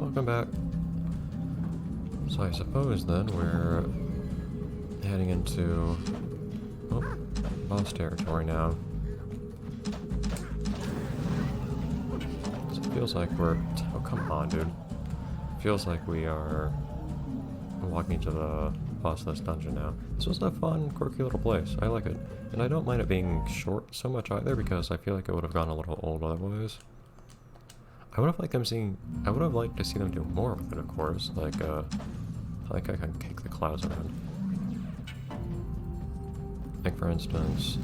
welcome back. So I suppose then we're heading into boss territory now. So it feels like we're... Oh, come on, dude. Feels like we are walking to the boss of this dungeon now. This was a fun, quirky little place. I like it. And I don't mind it being short so much either, because I feel like it would have gone a little old otherwise. I would have liked to see them do more with it, of course. Like I can kick the clouds around. Like, for instance...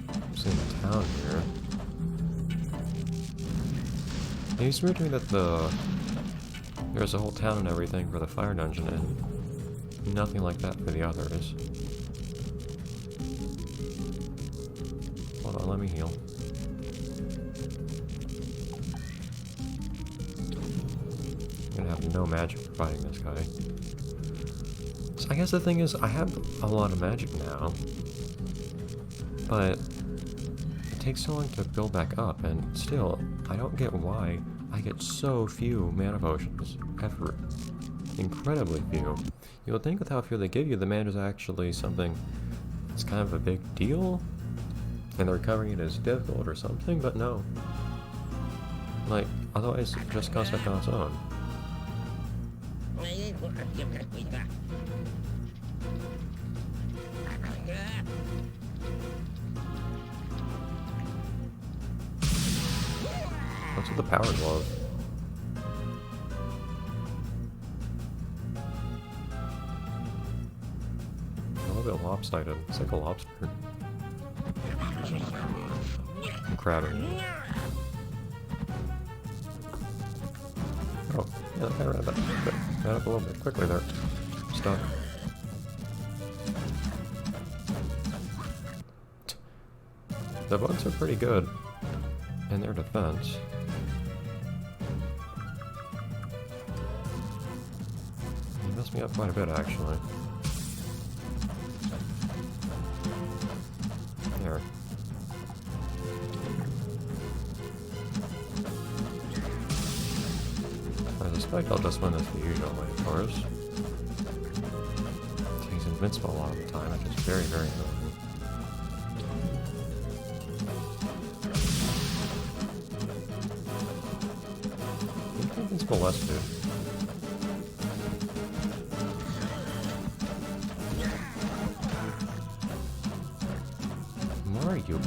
I'm seeing the town here. It used to be to me that there's a whole town and everything for the fire dungeon, and nothing like that for the others. Hold on, let me heal. I'm gonna have no magic for fighting this guy. So I guess the thing is, I have a lot of magic now, but it takes so long to build back up, and still, I don't get why I get so few mana potions, ever. Incredibly few. You would think with how few they give you, the mana is actually something that's kind of a big deal, and the recovering it is difficult or something, but no. Like, otherwise it just comes back on its own. What's with the power glove? A little bit lopsided. It's like a lobster. I'm crabbing. Oh, yeah, that guy ran up a little bit quickly there. Stuck. The bugs are pretty good in their defense. They messed me up quite a bit, actually. There. I suspect I'll just win this the usual way, of course. He's invincible a lot of the time, which is very, very annoying. He's invincible less, dude. Where are you?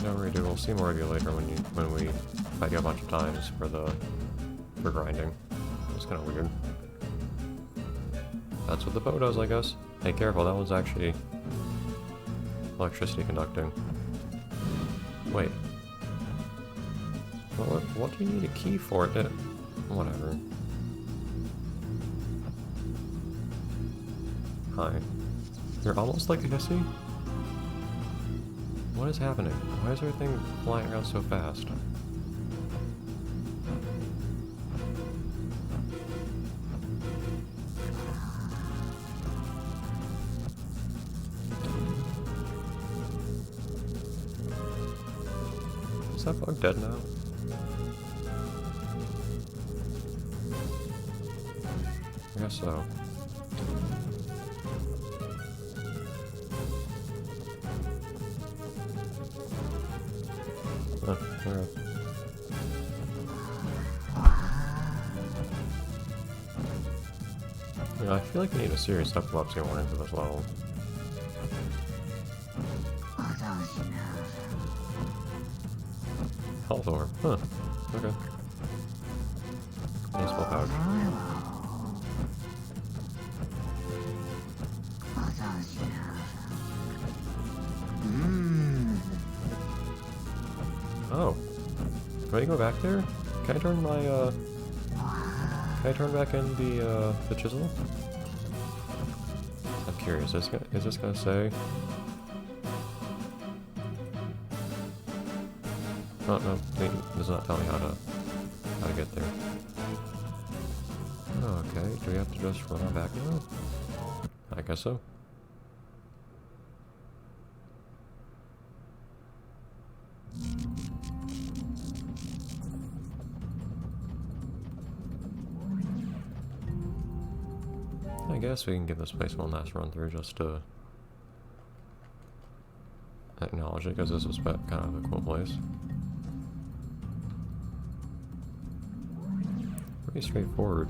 Don't worry, dude. We'll see more of you later when we fight you a bunch of times for grinding. It's kind of weird. That's what the bow does, I guess. Hey, careful. That one's actually electricity conducting. Wait. Well, what do you need a key for? Whatever. Hi. You're almost like hissy? What is happening? Why is everything flying around so fast? Is that bug dead now? I guess so. Alright. Yeah, I feel like I need a serious epilepsy warning for this level. Health orb. Huh. Okay. Nice full pouch. Oh. Can I go back there? Can I turn my, Can I turn back in the chisel? I'm curious, is this gonna say? Oh, no, it does not tell me how to get there. Okay, do we have to just run our back now? I guess so. I guess we can give this place one last run through just to acknowledge it, because this was kind of a cool place. Pretty straightforward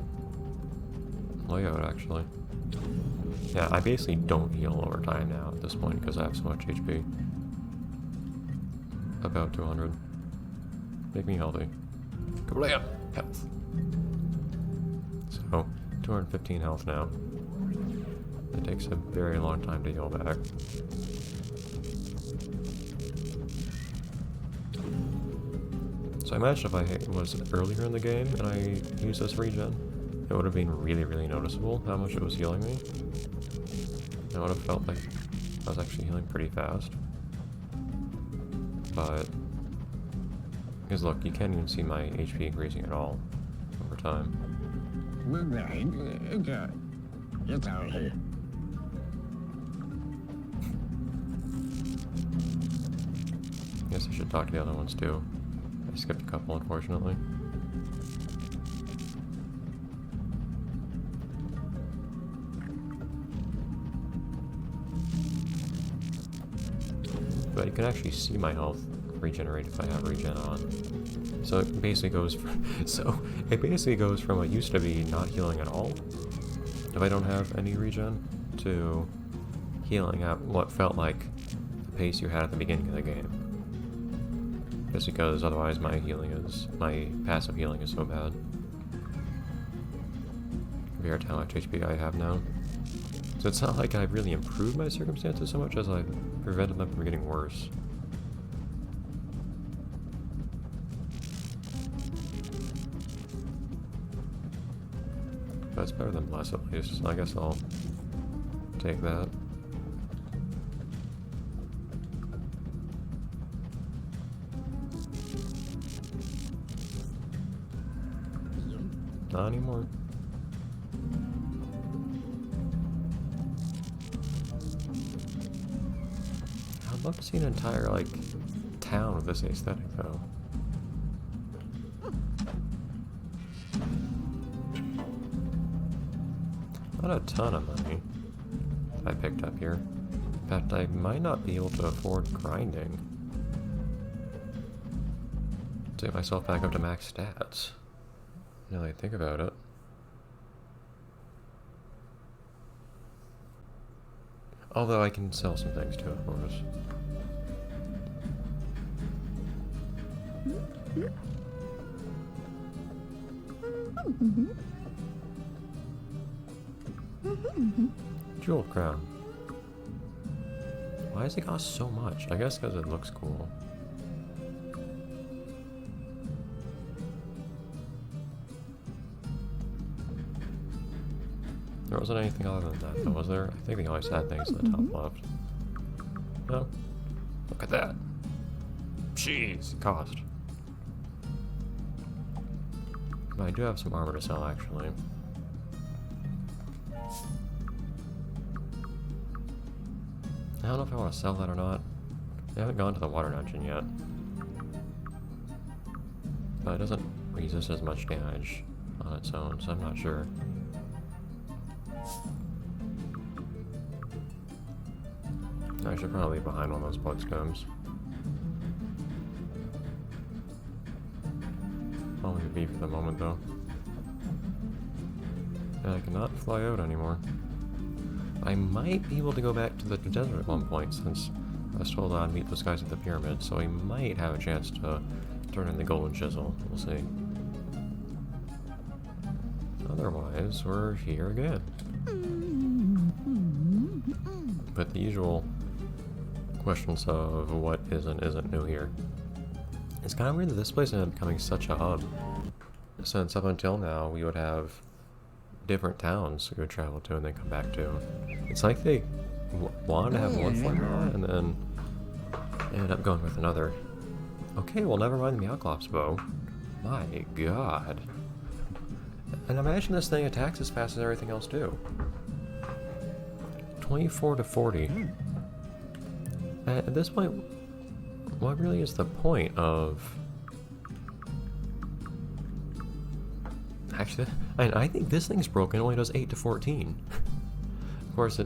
layout, actually. Yeah, I basically don't heal over time now at this point because I have so much HP. About 200. Make me healthy. Kablam! Health. So, 215 health now. It takes a very long time to heal back. So I imagine if I was earlier in the game and I used this regen, it would have been really, really noticeable how much it was healing me. I would have felt like I was actually healing pretty fast. But, because look, you can't even see my HP increasing at all over time. Guess I should talk to the other ones too. I skipped a couple, unfortunately. But you can actually see my health regenerate if I have regen on. So it basically goes from what used to be not healing at all, if I don't have any regen, to healing at what felt like the pace you had at the beginning of the game. Just because otherwise my passive healing is so bad. Compared to how much HP I have now. So it's not like I've really improved my circumstances so much as I've prevented them from getting worse. But it's better than less at least, so I guess I'll take that. Not anymore. I'd love to see an entire, like, town with this aesthetic, though. Not a ton of money I picked up here. In fact, I might not be able to afford grinding to get myself back up to max stats. Now that I think about it. Although I can sell some things too, of course. Jewel crown. Why does it cost so much? I guess because it looks cool. There wasn't anything other than that, though, was there? I think they always had things in the top left. No? Look at that. Jeez, cost. But I do have some armor to sell, actually. I don't know if I want to sell that or not. I haven't gone to the water dungeon yet. But it doesn't resist as much damage on its own, so I'm not sure. I should probably leave behind one of those bug stones. I'll leave it be for the moment, though. And I cannot fly out anymore. I might be able to go back to the desert at one point, since I was told I'd meet those guys at the pyramid, so I might have a chance to turn in the golden chisel. We'll see. Otherwise, we're here again. But the usual questions of what is and isn't new here. It's kind of weird that this place ended up becoming such a hub, since up until now we would have different towns we would travel to and then come back to. It's like they wanted to have one formula and then ended up going with another. Okay, well, never mind the Meowclops bow. My god. And imagine this thing attacks as fast as everything else do. 24 to 40. At this point, what really is the point of... Actually, I think this thing's broken, it only does 8 to 14. Of course,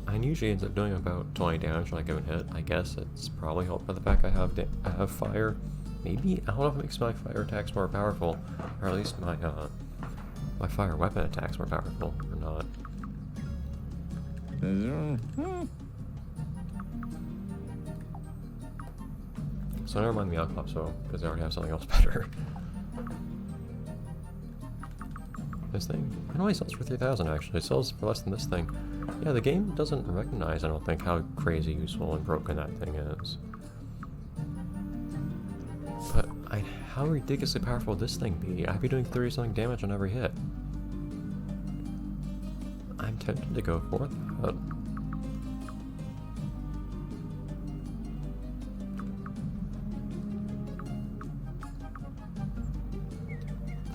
I usually ends up doing about 20 damage when I give a hit. I guess it's probably helped by the fact I have fire. Maybe, I don't know if it makes my fire attacks more powerful, or at least my fire weapon attacks more powerful, or not. So never mind the Alcopso, because I already have something else better. This thing, it only sells for 3,000 actually. It sells for less than this thing. Yeah, the game doesn't recognize, I don't think, how crazy useful and broken that thing is. But how ridiculously powerful would this thing be? I'd be doing 30-something damage on every hit. I'm tempted to go for that.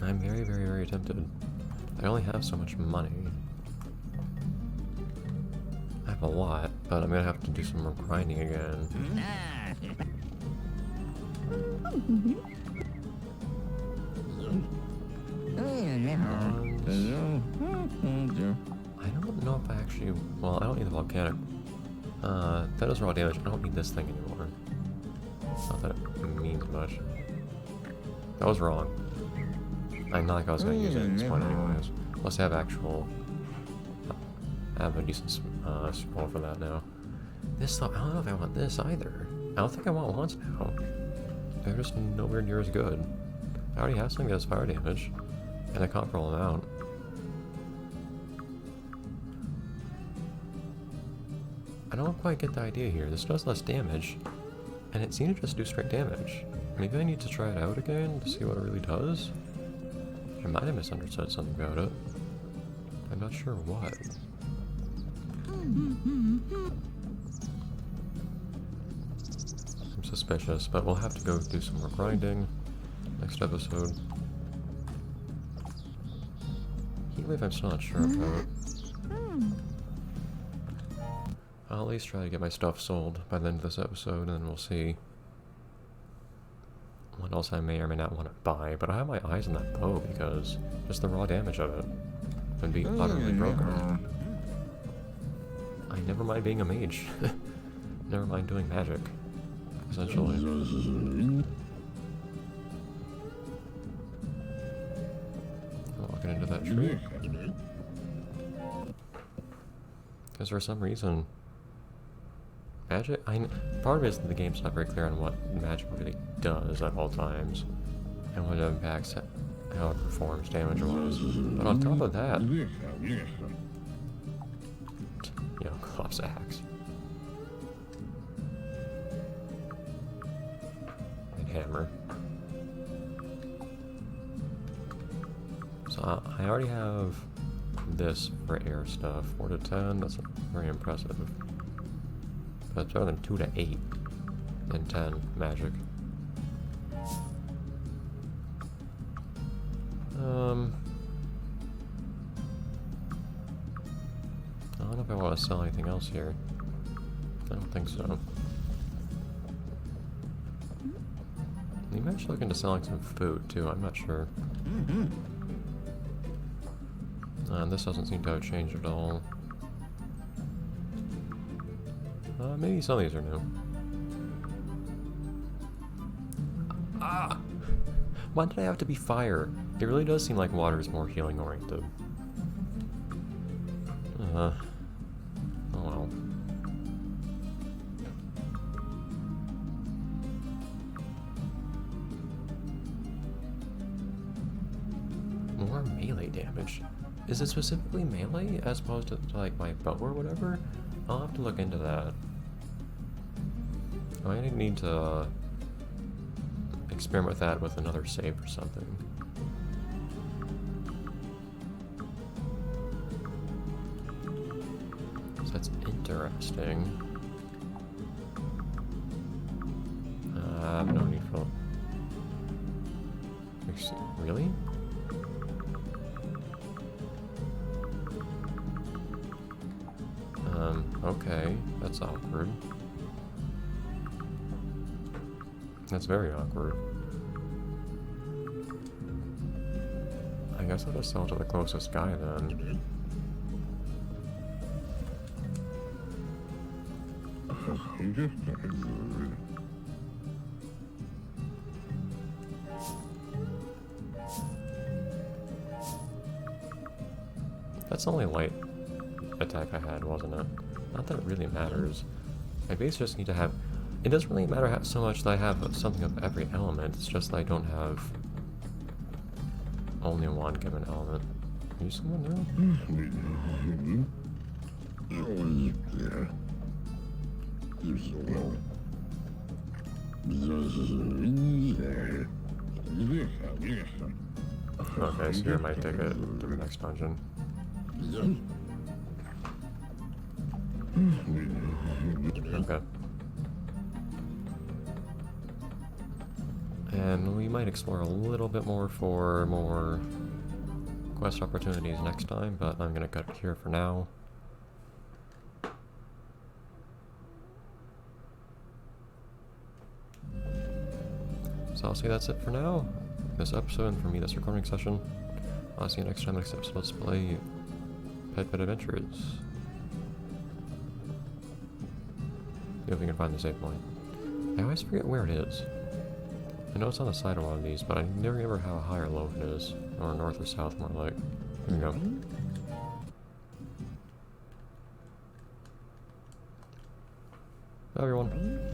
I'm very, very, very tempted. I only have so much money. I have a lot, but I'm gonna have to do some more grinding again. I don't know if I actually... Well, I don't need the volcanic. That does raw damage. I don't need this thing anymore. Not that it means much. That was wrong. I'm not like I was going to use it at this point anyways. Unless I have actual... I have a decent scroll for that now. This though, I don't know if I want this either. I don't think I want ones now. They're just nowhere near as good. I already have something that does fire damage. And a comparable amount. I don't quite get the idea here. This does less damage. And it seemed to just do straight damage. Maybe I need to try it out again to see what it really does? I might have misunderstood something about it. I'm not sure what. I'm suspicious, but we'll have to go do some more grinding next episode. Heatwave I'm still not sure about. I'll at least try to get my stuff sold by the end of this episode, and then we'll see what else I may or may not want to buy. But I have my eyes on that bow because just the raw damage of it would be utterly broken. I never mind being a mage. Never mind doing magic, essentially. Walking into that tree. Because for some reason, magic, part of it is that the game's not very clear on what magic really does at all times, and what impacts how it performs damage-wise. But on top of that, you know, Klopp's axe. And hammer. So I already have this for air stuff. 4 to 10, that's very impressive. But it's better than 2 to 8 and 10 magic. I don't know if I want to sell anything else here. I don't think so. You might actually look into selling some food too, I'm not sure. This doesn't seem to have changed at all. Maybe some of these are new. Ah! Why did I have to be fire? It really does seem like water is more healing oriented. Oh well. More melee damage. Is it specifically melee as opposed to like my bow or whatever? I'll have to look into that. I might need to experiment with that with another save or something. So that's interesting. I have no need for... Really? Okay, that's awkward. That's very awkward. I guess I'll just sell to the closest guy then. That's the only light attack I had, wasn't it? Not that it really matters. My base just need to have... It doesn't really matter so much that I have something of every element, it's just that I don't have only one given element. Are you someone new? Okay, so you might take it to the next dungeon. Okay. And we might explore a little bit more for more quest opportunities next time, but I'm gonna cut it here for now. So I'll say that's it for now. This episode, and for me, this recording session. I'll see you next time. Next episode, let's play Petpet Adventures. See if we can find the save point. I always forget where it is. I know it's on the side of one of these, but I never remember how high or low it is. Or north or south, more like. Here we go. Bye, everyone.